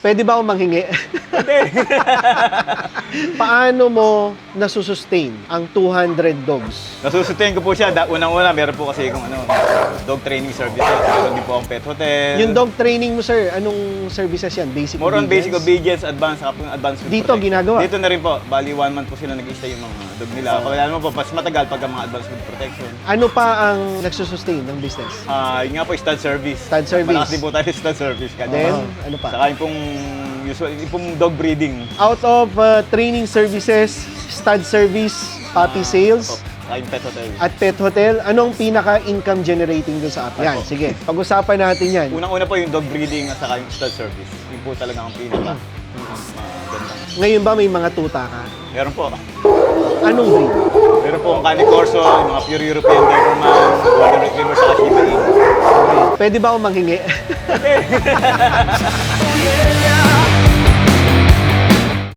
Pwede ba akong manghingi? Paano mo nasusustain ang 200 dogs? Nasusutain ko po siya. Unang-una, meron po kasi kung dog training services. Meron din po akong pet hotel. Yung dog training mo, sir, anong services yan? Basic More on basic obedience? obedience, advanced, saka po yung advanced food Dito, protection. ginagawa? Dito na rin po. Bali, 1 month po sila nag-stay yung mga dog nila. Kaya naman po, mas matagal pag mga advanced food protection. Ano pa ang nagsusustain ng business? Yun nga po, stud service. Stud service. Malakas din po tayo sa stud service. Then, ano pa? Saka yung pong, usual, yung pong dog breeding. Out of training services, stud service, puppy sales, Saka yung pet hotel. at pet hotel, anong pinaka-income generating doon sa app? Yan, sige. Pag-usapan natin yan. Unang-una po yung dog breeding at saka yung stud service. Yun po talaga ang pinaka maganda. Ngayon ba may mga tuta ka? Meron po. Anong breed? Meron po ang Cane Corso, yung mga pure European Doberman, Golden Retriever, saka Shiba Inu. Pwede ba akong manghingi?